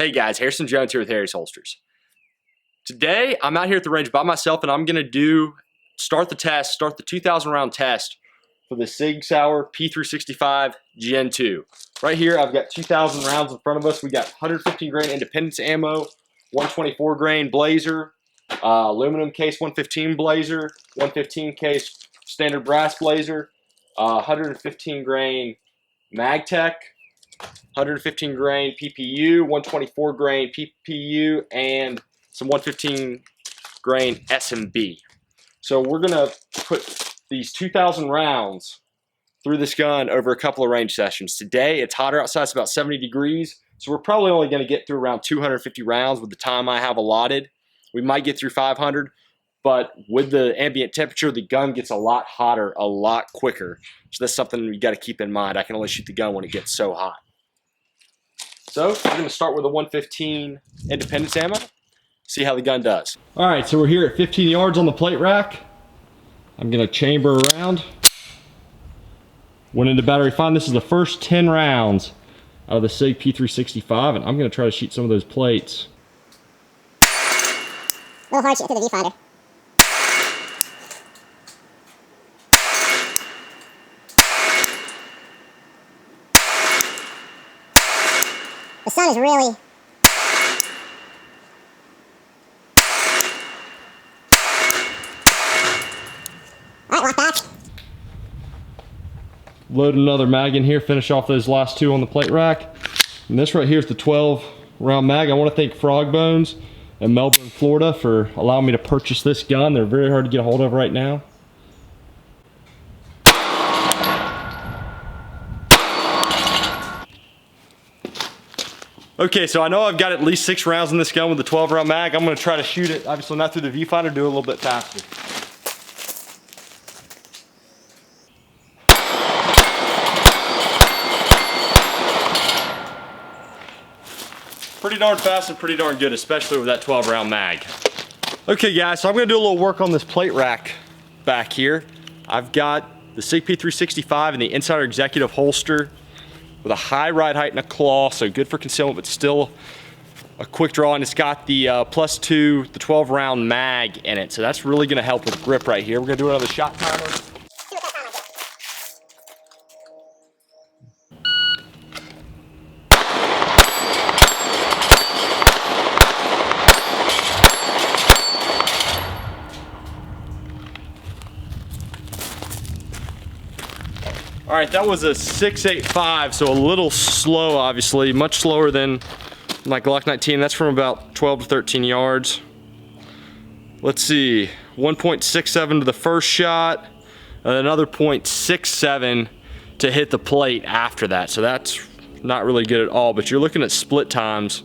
Hey guys, Harrison Jones here with Harry's Holsters. Today, I'm out here at the range by myself and I'm gonna start the 2,000 round test for the Sig P365 Gen 2. Right here, I've got 2,000 rounds in front of us. We got 115 grain Independence ammo, 124 grain Blazer, aluminum case 115 Blazer, 115 case standard brass Blazer, 115 grain MagTech, 115 grain PPU, 124 grain PPU, and some 115 grain SMB. So we're gonna put these 2,000 rounds through this gun over a couple of range sessions. Today, it's hotter outside, it's about 70 degrees, so we're probably only gonna get through around 250 rounds with the time I have allotted. We might get through 500, but with the ambient temperature, the gun gets a lot hotter a lot quicker. So that's something you gotta keep in mind. I can only shoot the gun when it gets so hot. So we're gonna start with a 115 Independence ammo, see how the gun does. All right, so we're here at 15 yards on the plate rack. I'm gonna chamber around. Went into battery fine. This is the first 10 rounds out of the Sig P365, and I'm gonna try to shoot some of those plates. A little hard shooting through the viewfinder. The sun is really... Alright, lock back. Load another mag in here, finish off those last two on the plate rack. And this right here is the 12 round mag. I want to thank Frog Bones in Melbourne, Florida for allowing me to purchase this gun. They're very hard to get a hold of right now. Okay, so I know I've got at least 6 rounds in this gun with the 12 round mag. I'm gonna try to shoot it, obviously not through the viewfinder, do it a little bit faster. Pretty darn fast and pretty darn good, especially with that 12 round mag. Okay guys, so I'm gonna do a little work on this plate rack back here. I've got the Sig P365 and the Insider Executive holster with a high ride height and a claw, so good for concealment, but still a quick draw, and it's got the +2, the 12 round mag in it, so that's really gonna help with grip right here. We're gonna do another shot timer. All right, that was a 6.85, so a little slow, obviously, much slower than my Glock 19. That's from about 12 to 13 yards. Let's see, 1.67 to the first shot, and another 0.67 to hit the plate after that. So that's not really good at all, but you're looking at split times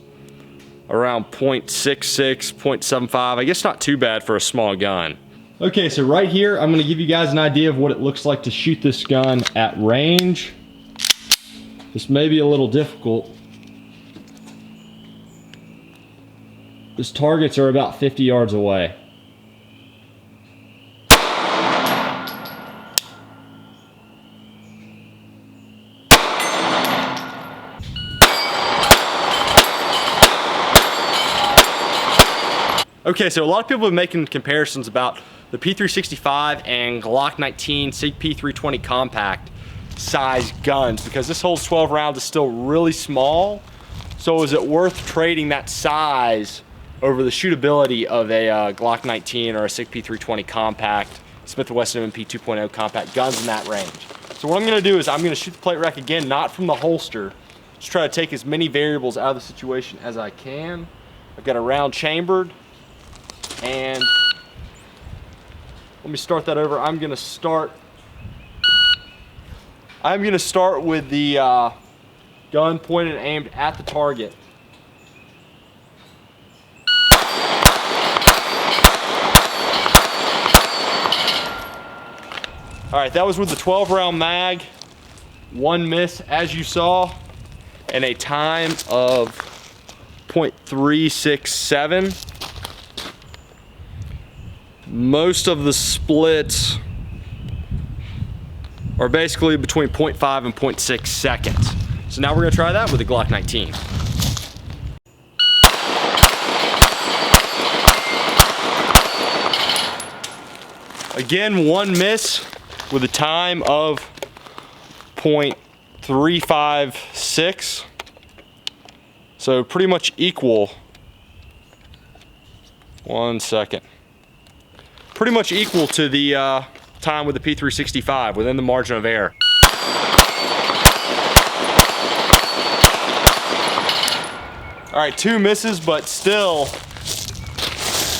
around 0.66, 0.75. I guess not too bad for a small gun. Okay, so right here, I'm gonna give you guys an idea of what it looks like to shoot this gun at range. This may be a little difficult. These targets are about 50 yards away. Okay, so a lot of people have been making comparisons about the P365 and Glock 19 Sig P320 compact size guns because this holds 12 rounds, is still really small. So is it worth trading that size over the shootability of a Glock 19 or a Sig P320 compact, Smith & Wesson MP 2.0 compact guns in that range? So what I'm gonna do is I'm gonna shoot the plate rack again, not from the holster. Just try to take as many variables out of the situation as I can. I've got a round chambered, and let me start that over. I'm gonna start with the gun pointed and aimed at the target. All right, that was with the 12 round mag. One miss, as you saw, and a time of 0.367. Most of the splits are basically between 0.5 and 0.6 seconds. So now we're gonna try that with the Glock 19. Again, one miss with a time of .356. So pretty much equal. 1 second. Pretty much equal to the time with the P365, within the margin of error. All right, 2 misses, but still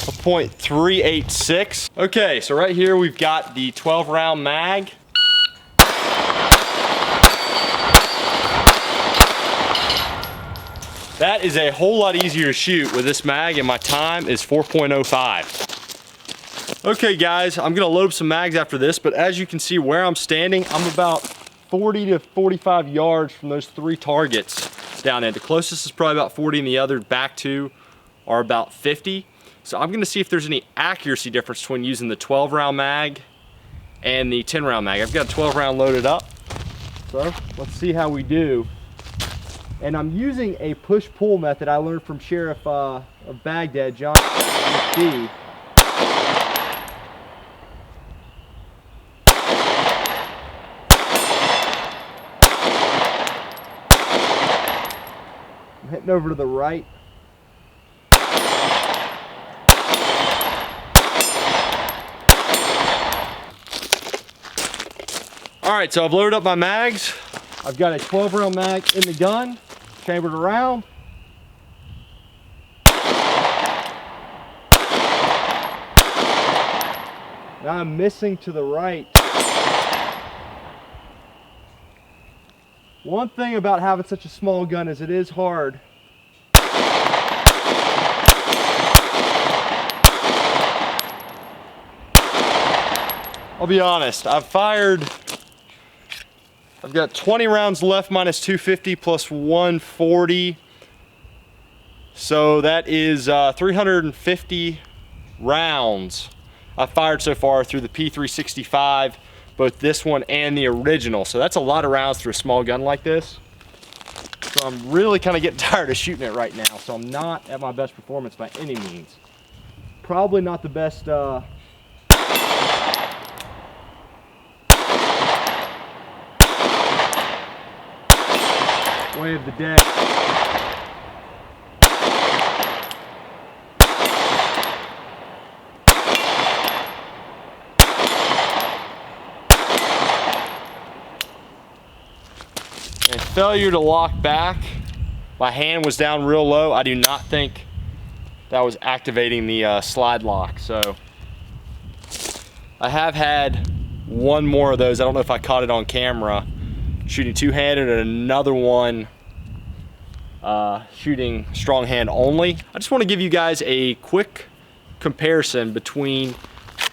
a .386. Okay, so right here we've got the 12 round mag. That is a whole lot easier to shoot with this mag, and my time is 4.05. Okay guys, I'm gonna load up some mags after this, but as you can see where I'm standing, I'm about 40 to 45 yards from those 3 targets down there. The closest is probably about 40 and the other back 2 are about 50. So I'm gonna see if there's any accuracy difference between using the 12 round mag and the 10 round mag. I've got a 12 round loaded up. So let's see how we do. And I'm using a push-pull method I learned from Sheriff of Baghdad, John D. I'm hitting over to the right. All right, so I've loaded up my mags. I've got a 12 round mag in the gun, chambered around. Now I'm missing to the right. One thing about having such a small gun is it is hard. I'll be honest, I've got 20 rounds left minus 250 plus 140. So that is 350 rounds I've fired so far through the P365, both this one and the original. So that's a lot of rounds through a small gun like this. So I'm really kind of getting tired of shooting it right now. So I'm not at my best performance by any means. Probably not the best way of the day. And failure to lock back. My hand was down real low. I do not think that was activating the slide lock. So I have had one more of those. I don't know if I caught it on camera. Shooting two-handed, and another one shooting strong hand only. I just want to give you guys a quick comparison between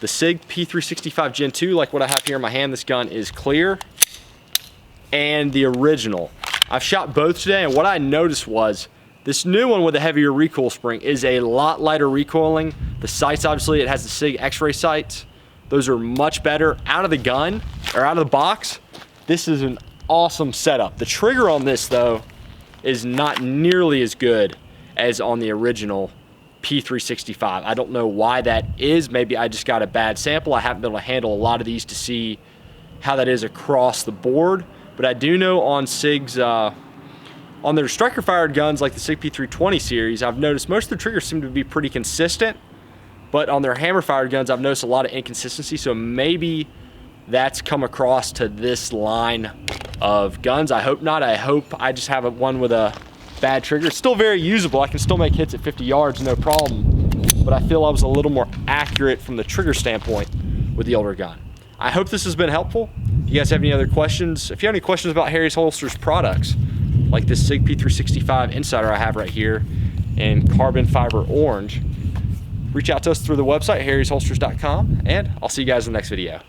the Sig P365 Gen 2, like what I have here in my hand. This gun is clear, and the original. I've shot both today, and what I noticed was this new one with a heavier recoil spring is a lot lighter recoiling. The sights, obviously, it has the Sig X-ray sights. Those are much better out of the gun, or out of the box. This is an awesome setup. The trigger on this, though, is not nearly as good as on the original P365. I don't know why that is. Maybe I just got a bad sample. I haven't been able to handle a lot of these to see how that is across the board. But I do know on Sig's, on their striker fired guns like the Sig P320 series, I've noticed most of the triggers seem to be pretty consistent. But on their hammer fired guns, I've noticed a lot of inconsistency. So maybe that's come across to this line of guns. I hope not. I hope I just have one with a bad trigger. It's still very usable. I can still make hits at 50 yards, no problem. But I feel I was a little more accurate from the trigger standpoint with the older gun. I hope this has been helpful. If you guys have any other questions, if you have any questions about Harry's Holsters products, like this Sig P365 Insider I have right here in carbon fiber orange, reach out to us through the website, harrysholsters.com, and I'll see you guys in the next video.